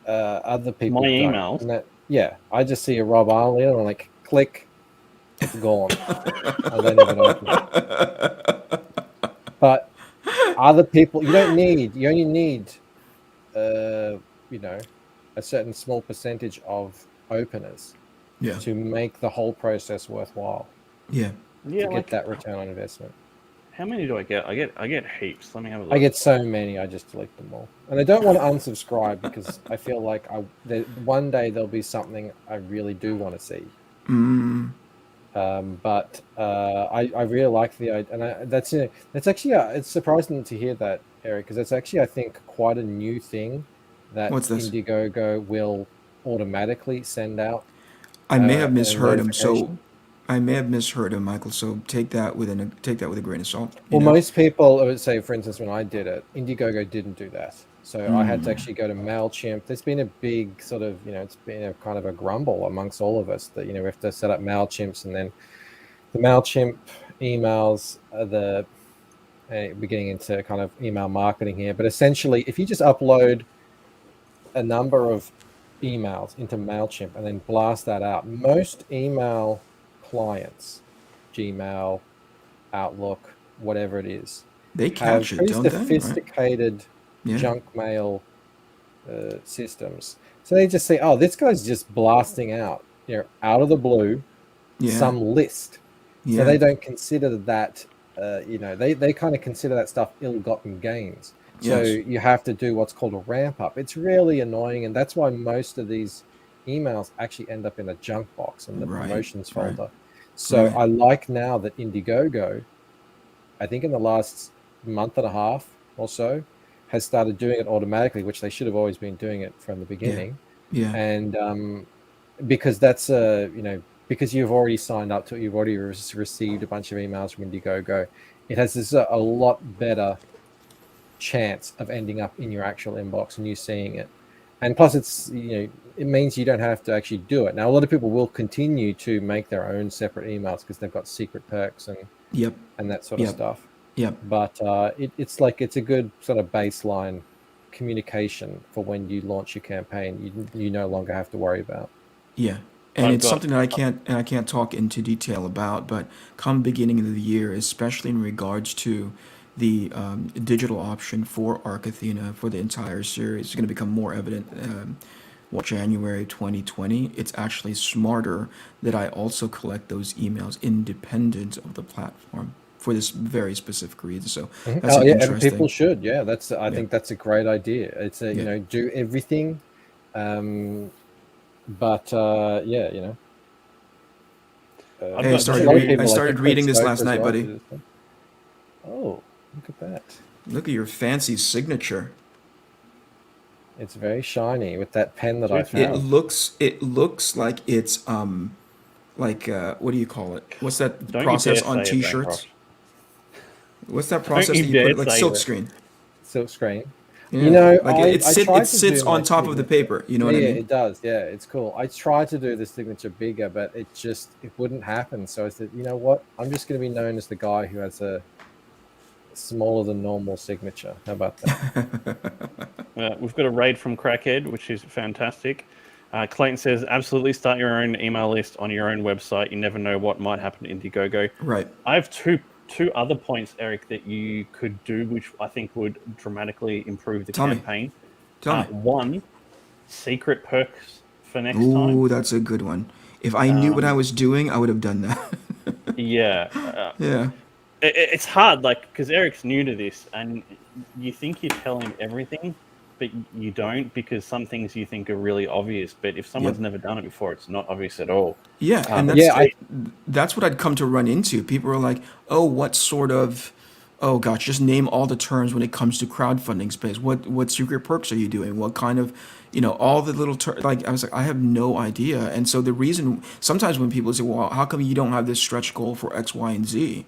other people My don't. emails? And I just see a Rob Arley and I'm like, click, it's gone. I don't even open it. But other people, you only need a certain small percentage of openers to make the whole process worthwhile. Yeah. To get that return on investment. How many do I get? I get heaps. Let me have a look. I get so many, I just delete them all. And I don't want to unsubscribe because I feel like one day there'll be something I really do want to see. But I really like the idea, and that's actually it's surprising to hear that, Eric, because that's actually, I think, quite a new thing that Indiegogo will automatically send out. I may have misheard him, Michael. So take that with a grain of salt. Well, most people, I would say, for instance, when I did it, Indiegogo didn't do that. So I had to actually go to MailChimp. There's been a big sort of, it's been a kind of a grumble amongst all of us that, we have to set up MailChimps, and then the MailChimp emails are we're getting into kind of email marketing here. But essentially, if you just upload a number of emails into MailChimp and then blast that out, most email clients, Gmail, Outlook, whatever it is, they catch it, don't they? Sophisticated junk mail systems. So they just say, "Oh, this guy's just blasting out, out of the blue, some list." So they don't consider that, they kind of consider that stuff ill-gotten gains. So you have to do what's called a ramp up. It's really annoying, and that's why most of these emails actually end up in a junk box in the promotions folder. So I like now that Indiegogo, I think in the last month and a half or so, has started doing it automatically, which they should have always been doing it from the beginning. And because that's because you've already signed up to it, you've already received a bunch of emails from Indiegogo, it has this a lot better chance of ending up in your actual inbox and you seeing it. And plus, it's it means you don't have to actually do it. Now, a lot of people will continue to make their own separate emails because they've got secret perks and that sort of stuff. But it's a good sort of baseline communication for when you launch your campaign. You no longer have to worry about. And it's something that I can't talk into detail about, but come beginning of the year, especially in regards to the digital option for Arc Athena for the entire series, is going to become more evident. January 2020, it's actually smarter that I also collect those emails independent of the platform for this very specific reason. So that's interesting. And people should. I think that's a great idea. It's do everything, but hey, I started reading this last night, buddy. Oh, look at that! Look at your fancy signature. It's very shiny with that pen that I found. It looks like it's what do you call it? What's that process on T-shirts? What's that process that you put, like silk screen? Silk screen. Yeah. It sits on top of the paper. You know what I mean? Yeah, it does. Yeah, it's cool. I tried to do the signature bigger, but it wouldn't happen. So I said, you know what? I'm just going to be known as the guy who has a smaller than normal signature. How about that? We've got a raid from Crackhead, which is fantastic. Clayton says, absolutely start your own email list on your own website. You never know what might happen to Indiegogo. Right. I have two other points, Eric, that you could do, which I think would dramatically improve the campaign. Tell me. One, secret perks for next time. Ooh, that's a good one. If I knew what I was doing, I would have done that. Yeah. It's hard, because Eric's new to this, and you think you tell him everything, but you don't, because some things you think are really obvious. But if someone's never done it before, it's not obvious at all. Yeah, and that's what I'd come to run into. People are like, "Oh, what sort of Oh gosh, just name all the terms when it comes to crowdfunding space. What secret perks are you doing? What kind of, all the little like I was like, I have no idea. And so the reason sometimes when people say, well, how come you don't have this stretch goal for X, Y, and Z?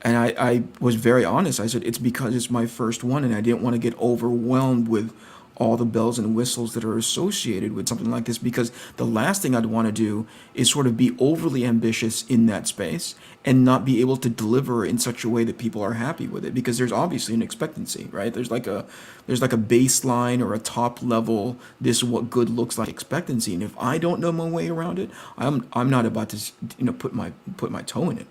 And I was very honest. I said, it's because it's my first one and I didn't want to get overwhelmed with all the bells and whistles that are associated with something like this, because the last thing I'd want to do is sort of be overly ambitious in that space and not be able to deliver in such a way that people are happy with it, because there's obviously an expectancy, right? There's like a baseline or a top level, this is what good looks like expectancy, and if I don't know my way around it, I'm not about to put my toe in it.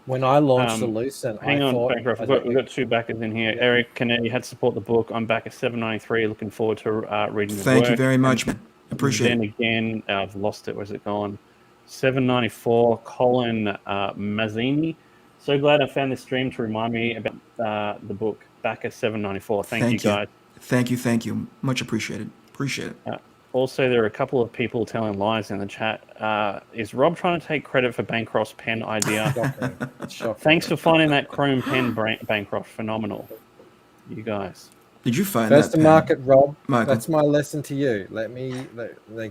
When I launched the Lucent, Hang on, Bancroft. We've got two backers in here. Eric Canetti had support the book. I'm back at 793. Looking forward to reading the work. Thank you very much, man. Appreciate it. Then again, I've lost it. Where's it gone? 794. Colin Mazzini. So glad I found this stream to remind me about the book. Back at 794. Thank you, guys. Thank you. Much appreciated. Appreciate it. Also, there are a couple of people telling lies in the chat. Is Rob trying to take credit for Bancroft's pen idea? Shocking. Thanks for finding that chrome pen, Bancroft. Phenomenal. You guys. Did you find First that to market, Rob? Michael? That's my lesson to you.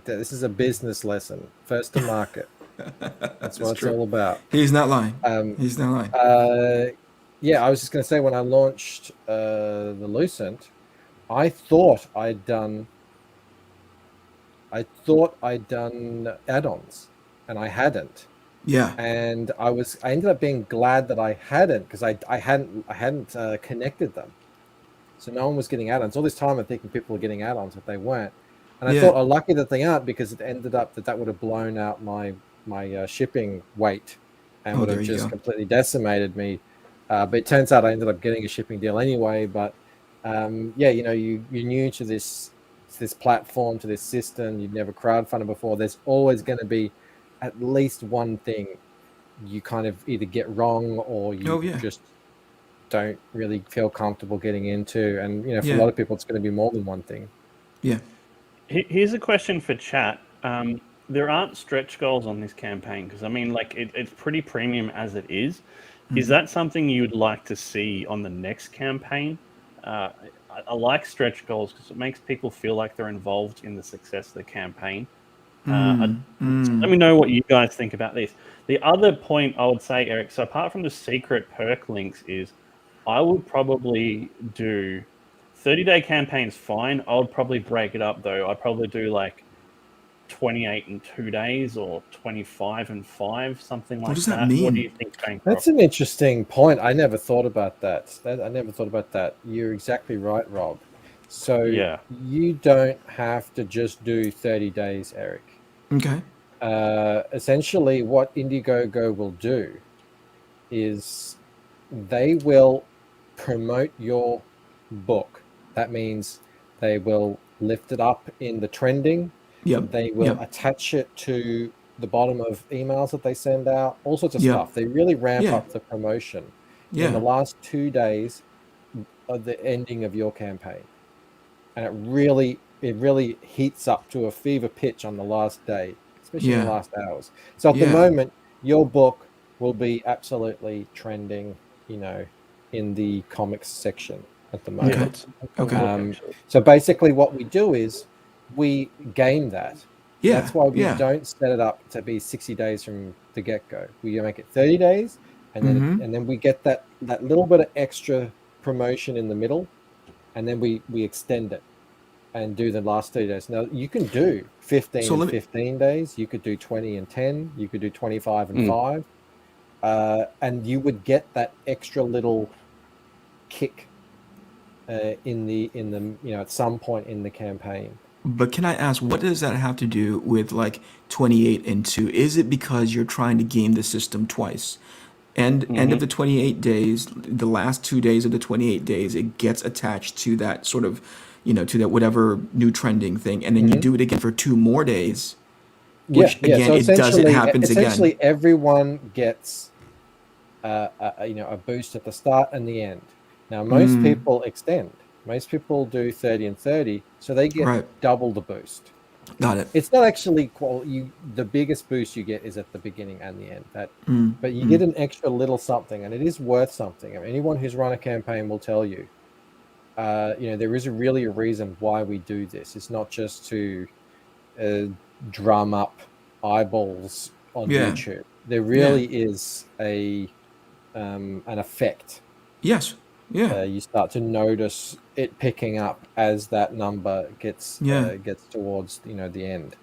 This is a business lesson. First to market. That's what it's all about. He's not lying. He's not lying. Yeah, I was just going to say, when I launched the Lucent, I thought I'd done add-ons, and I hadn't. Yeah. And I ended up being glad that I hadn't, because I hadn't connected them. So no one was getting add-ons. All this time I'm thinking people were getting add-ons, but they weren't. And I thought, lucky that they aren't, because it ended up that would have blown out my shipping weight and would have just completely decimated me. But it turns out I ended up getting a shipping deal anyway. But you're new to this platform, to this system. You've never crowdfunded before. There's always going to be at least one thing you kind of either get wrong or you just don't really feel comfortable getting into. And for a lot of people, it's going to be more than one thing. Yeah. Here's a question for chat. There aren't stretch goals on this campaign, because it's pretty premium as it is. Mm-hmm. Is that something you'd like to see on the next campaign? I like stretch goals because it makes people feel like they're involved in the success of the campaign. Let me know what you guys think about this. The other point I would say, Eric, so apart from the secret perk links, is I would probably do 30-day campaigns fine. I would probably break it up, though. I'd probably do like 28 in 2 days or 25 in 5, something like that. What does that mean? What do you think, Bancroft? That's an interesting point. I never thought about that. You're exactly right, Rob. So you don't have to just do 30 days, Eric. Okay. Essentially, what Indiegogo will do is they will promote your book. That means they will lift it up in the trending. Yep. They will attach it to the bottom of emails that they send out, all sorts of stuff. They really ramp up the promotion in the last 2 days of the ending of your campaign. And it really heats up to a fever pitch on the last day, especially in the last hours. So at the moment, your book will be absolutely trending, in the comics section at the moment. Okay. So basically what we do is we game that. Yeah. That's why we don't set it up to be 60 days from the get-go. We make it 30 days, and then we get that little bit of extra promotion in the middle, and then we extend it and do the last 30 days. Now, you can do 15 and 15 days. You could do 20 and 10. You could do 25 and 5. And you would get that extra little kick in the at some point in the campaign. But can I ask, what does that have to do with like 28 and 2? Is it because you're trying to game the system twice? And end of the 28 days, the last 2 days of the 28 days, it gets attached to that sort of, to that whatever new trending thing. And then you do it again for 2 more days, which again, so it happens again. Essentially, everyone gets a boost at the start and the end. Now, most people extend. Most people do 30 and 30, so they get double the boost. Got it. It's not actually the biggest boost you get is at the beginning and the end. But you get an extra little something, and it is worth something. I mean, anyone who's run a campaign will tell you, there is really a reason why we do this. It's not just to drum up eyeballs on YouTube. There really is an effect. Yes. Yeah. You start to notice it picking up as that number gets towards the end.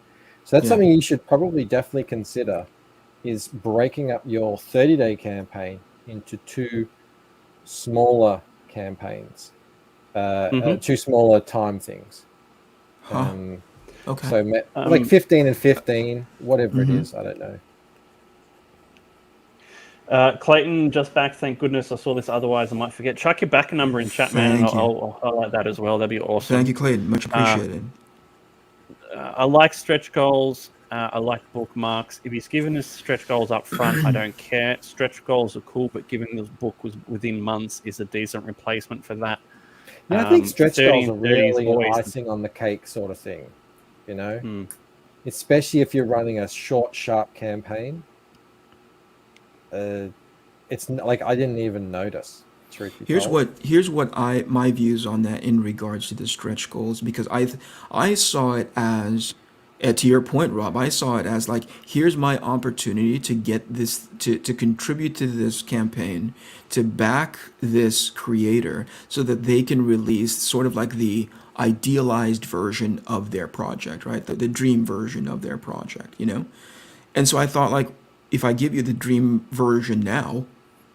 So that's something you should probably definitely consider, is breaking up your 30-day campaign into 2 smaller campaigns, 2 smaller time things. Okay. So like 15 and 15, whatever it is, I don't know. Clayton, just back. Thank goodness I saw this. Otherwise, I might forget. Chuck your back number in chat, man. And I'll highlight that as well. That'd be awesome. Thank you, Clayton. Much appreciated. I like stretch goals. I like bookmarks. If he's given us stretch goals up front, I don't care. Stretch goals are cool, but given the book was within months is a decent replacement for that. I think stretch goals are really an icing on the cake sort of thing, especially if you're running a short, sharp campaign. It's like I didn't even notice. Here's what my views on that in regards to the stretch goals, because I saw it as, to your point, Rob, I saw it as like, here's my opportunity to get this to contribute to this campaign, to back this creator so that they can release sort of like the idealized version of their project, right? The dream version of their project, And so I thought, like, if I give you the dream version now,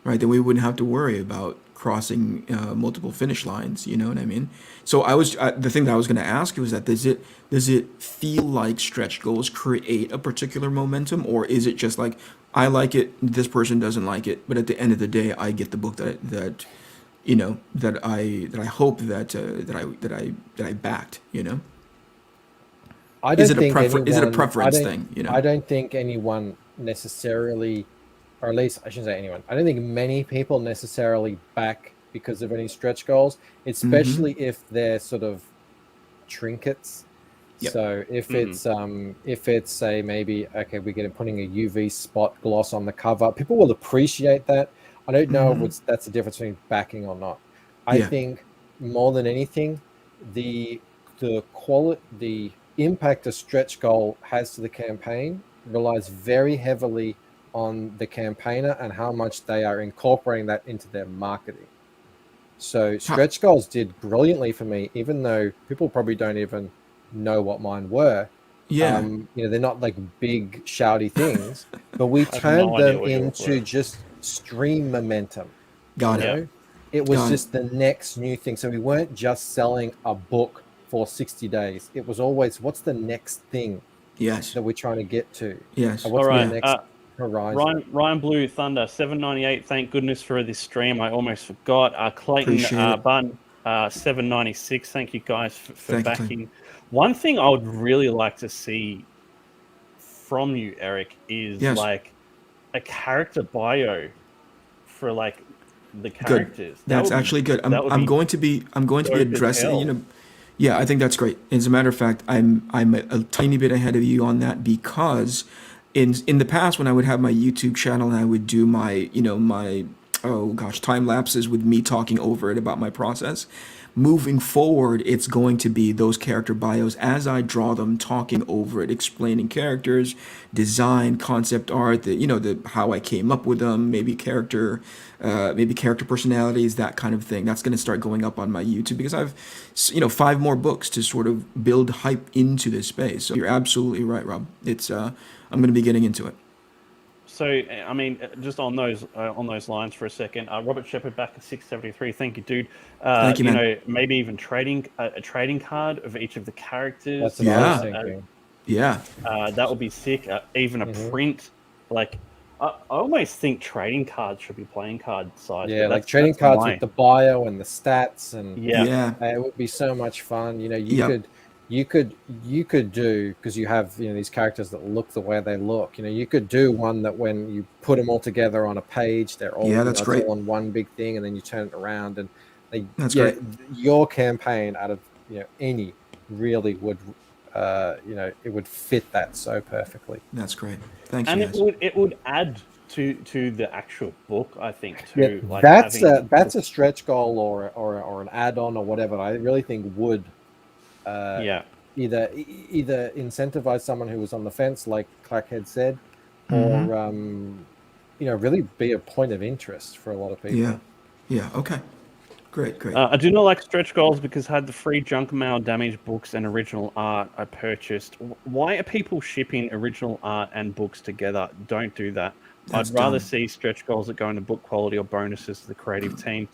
right, then we wouldn't have to worry about crossing multiple finish lines. You know what I mean? So the thing that I was going to ask you was that does it feel like stretch goals create a particular momentum, or is it just like, I like it, this person doesn't like it, but at the end of the day, I get the book that I hope that I backed. I don't is it think is it a preference thing? I don't think anyone necessarily, or at least I shouldn't say anyone, I don't think many people necessarily back because of any stretch goals, especially if they're sort of trinkets. Yep. So if it's say maybe, okay, we're putting a UV spot gloss on the cover, people will appreciate that. I don't know if that's the difference between backing or not. I think more than anything, the impact a stretch goal has to the campaign relies very heavily on the campaigner and how much they are incorporating that into their marketing. So stretch goals did brilliantly for me, even though people probably don't even know what mine were. They're not like big shouty things, but we turned them into just stream momentum. Got it. It was just the next new thing. So we weren't just selling a book for 60 days. It was always, what's the next thing that we're trying to get to? Yes. What's the next horizon? Ryan Blue Thunder, $7.98. Thank goodness for this stream. I almost forgot. Clayton Bun, $7.96. Thank you guys for backing. You. One thing I would really like to see from you, Eric, is like a character bio for like the characters. Good. That's actually good. I'm going to be addressing. I think that's great. As a matter of fact, I'm a tiny bit ahead of you on that, because in the past when I would have my YouTube channel and I would do my time lapses with me talking over it about my process. Moving forward, it's going to be those character bios as I draw them, talking over it, explaining characters, design, concept art, how I came up with them, maybe character personalities, that kind of thing. That's going to start going up on my YouTube because I've 5 more books to sort of build hype into this space. So you're absolutely right, Rob. It's I'm going to be getting into it. So, I mean, just on those lines for a second, Robert Shepard back at 673. Thank you, dude. Thank you, man. Maybe even a trading card of each of the characters. That's what I was thinking. That would be sick. Even a print. Like, I almost think trading cards should be playing card size. Yeah, like trading cards with the bio and the stats, and it would be so much fun. You could do, because you have these characters that look the way they look. You could do one that when you put them all together on a page, they're all that's great. all on one big thing, and then you turn it around, and that's great. Your campaign out of any really would it would fit that so perfectly. That's great. Thanks, And you guys. it would add to the actual book, I think, Yeah, too. Like that's having a stretch goal or an add-on or whatever. I really think would yeah. either incentivize someone who was on the fence, like Clark had said, Mhm. or really be a point of interest for a lot of people. Yeah. Yeah. Okay. Great. Great. I do not like stretch goals because I had the free junk mail, damaged books, and original art I purchased. Why are people shipping original art and books together? Don't do that. That's I'd rather dumb. see stretch goals that go into book quality or bonuses to the creative team.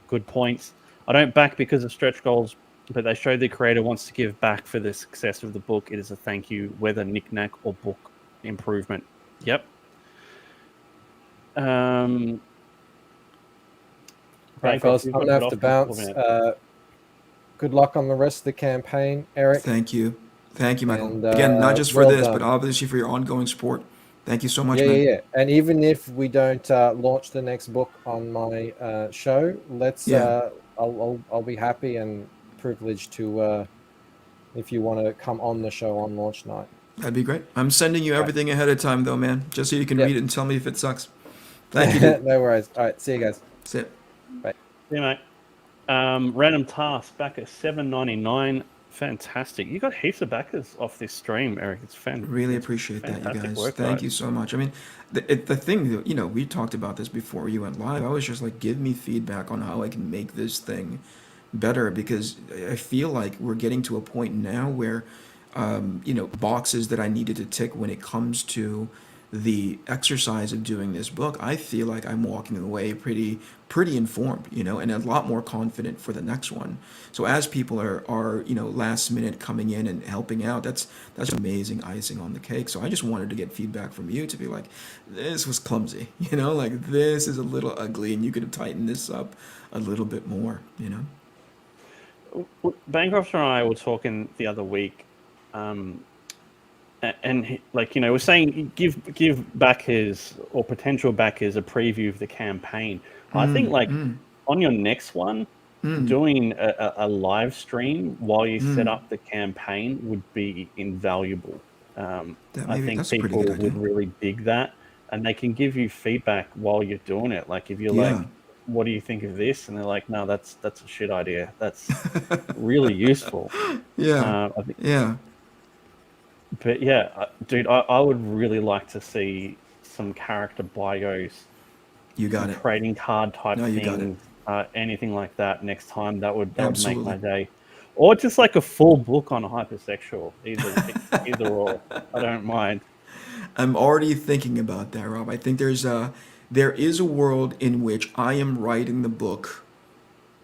Good points. I don't back because of stretch goals, but they show the creator wants to give back for the success of the book. It is a thank you, whether knick-knack or book improvement. Yep. Right, fellas, I'm gonna have to bounce. Good luck on the rest of the campaign, Eric. Thank you, Michael. And, Again, not just for well this, done. but obviously for your ongoing support. Thank you so much, Yeah, man. yeah. And even if we don't launch the next book on my show, let's. Yeah. I'll be happy and privileged to, if you want to come on the show on launch night. That'd be great. I'm sending you everything ahead of time, though, man, just so you can Yep. read it and tell me if it sucks. Thank you, dude. No worries. All right, see you guys. That's it. Bye. See you, mate. Random task back at $7.99. Fantastic. You got heaps of backers off this stream, Eric. It's fantastic. Really appreciate that, you fantastic guys. work, Thank guys. you so much. I mean, the thing that, we talked about this before you went live. I was just like, give me feedback on how I can make this thing better, because I feel like we're getting to a point now where, boxes that I needed to tick when it comes to the exercise of doing this book, I feel like I'm walking away pretty informed, and a lot more confident for the next one. So as people are last minute coming in and helping out, that's amazing icing on the cake. So I just wanted to get feedback from you to be like, this was clumsy, like this is a little ugly, and you could have tightened this up a little bit more, Bancroft and I were talking the other week, and we're saying give backers or potential backers a preview of the campaign. I think on your next one, doing a live stream while you set up the campaign would be invaluable. I think people would really dig that, and they can give you feedback while you're doing it. Like if you're like, what do you think of this? And they're like, no, that's a shit idea. That's really useful. Yeah. But yeah, dude, I would really like to see some character bios. You got it. Trading card type you got things, anything like that next time. That would Absolutely. make my day. Or just like a full book on hypersexual. Either or. I don't mind. I'm already thinking about that, Rob. I think there is a world in which I am writing the book,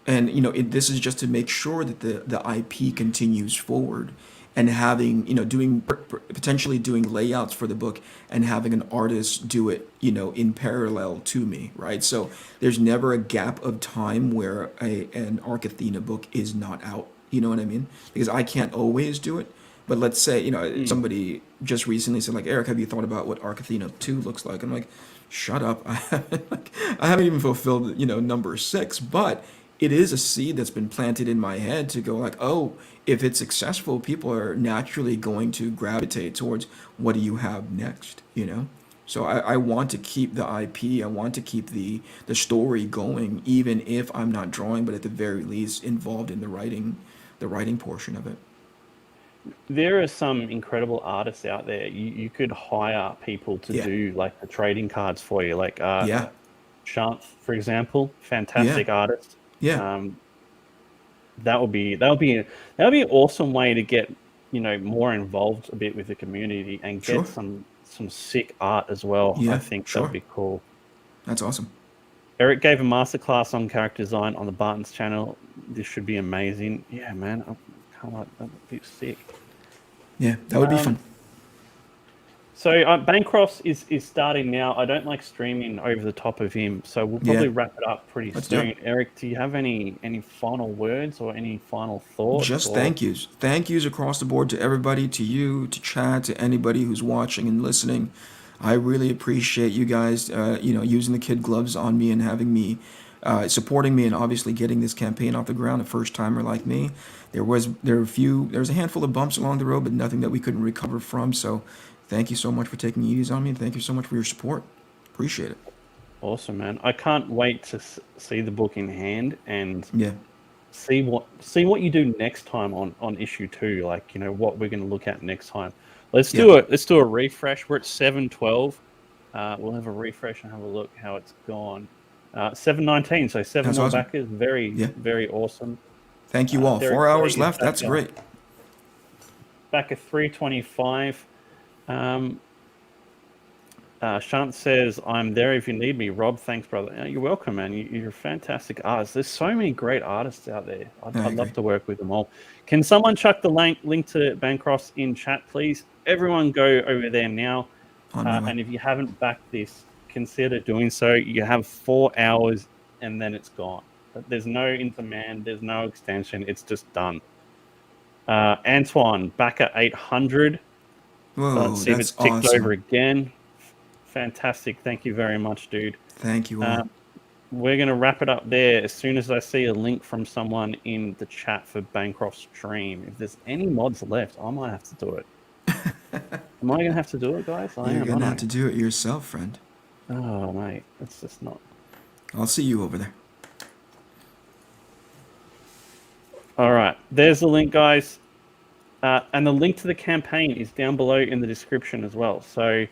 and this is just to make sure that the IP continues forward, and having potentially doing layouts for the book and having an artist do it in parallel to me, right? So there's never a gap of time where an Arc Athena book is not out, you know what I mean? Because I can't always do it. But let's say somebody just recently said, like, Eric, have you thought about what Arc Athena 2 looks like? I'm like, shut up. I haven't even fulfilled number 6, but it is a seed that's been planted in my head to go like, oh, if it's successful, people are naturally going to gravitate towards what do you have next, So I want to keep the IP. I want to keep the story going, even if I'm not drawing, but at the very least involved in the writing portion of it. There are some incredible artists out there. You could hire people to do like the trading cards for you, like Shant, for example, fantastic artist. Yeah. That would be an awesome way to get more involved a bit with the community and get some sick art as well. I think that'd be cool. That's awesome. Eric gave a masterclass on character design on the Barton's channel. This should be amazing. Yeah, man, that'd be sick. Yeah, that would be fun. So Bancroft is starting now. I don't like streaming over the top of him, so we'll probably wrap it up pretty soon. Eric, do you have any final words or any final thoughts? Just thank yous. Thank yous across the board to everybody, to you, to Chad, to anybody who's watching and listening. I really appreciate you guys, using the kid gloves on me and having me supporting me and obviously getting this campaign off the ground. A first timer like me, there was a handful of bumps along the road, but nothing that we couldn't recover from. So, thank you so much for taking it easy on me, and thank you so much for your support. Appreciate it. Awesome, man. I can't wait to see the book in hand and Yeah. see what you do next time on issue 2. Like, what we're going to look at next time. Let's do a refresh. We're at 712. We'll have a refresh and have a look how it's gone. 719. So 7 That's more awesome. backers. Very awesome. Thank you all. Derek 4 hours Blake is left. That's back great. Back at 325. Shant says, I'm there if you need me. Rob, thanks, brother. You're welcome, man. You're a fantastic artist. There's so many great artists out there. I'd love to work with them all. Can someone chuck the link to Bancrofts in chat, please? Everyone go over there now. And if you haven't backed this, consider doing so. You have 4 hours and then it's gone. There's no in-demand. There's no extension. It's just done. Antoine, back at 800. Whoa, Let's see if it's that's ticked awesome. over again. Fantastic. Thank you very much, dude. Thank you all. We're going to wrap it up there as soon as I see a link from someone in the chat for Bancroft's stream. If there's any mods left, I might have to do it. Am I going to have to do it, guys? You're going to have to do it yourself, friend. Oh, mate. It's just not. I'll see you over there. All right. There's the link, guys. And the link to the campaign is down below in the description as well. So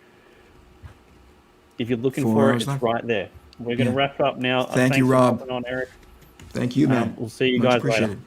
if you're looking 4 for it, hours it's left. right there. We're going to wrap it up now. Thank you, Thanks for Rob. hopping on, Eric. Thank you, man. We'll see you Much guys appreciated. later.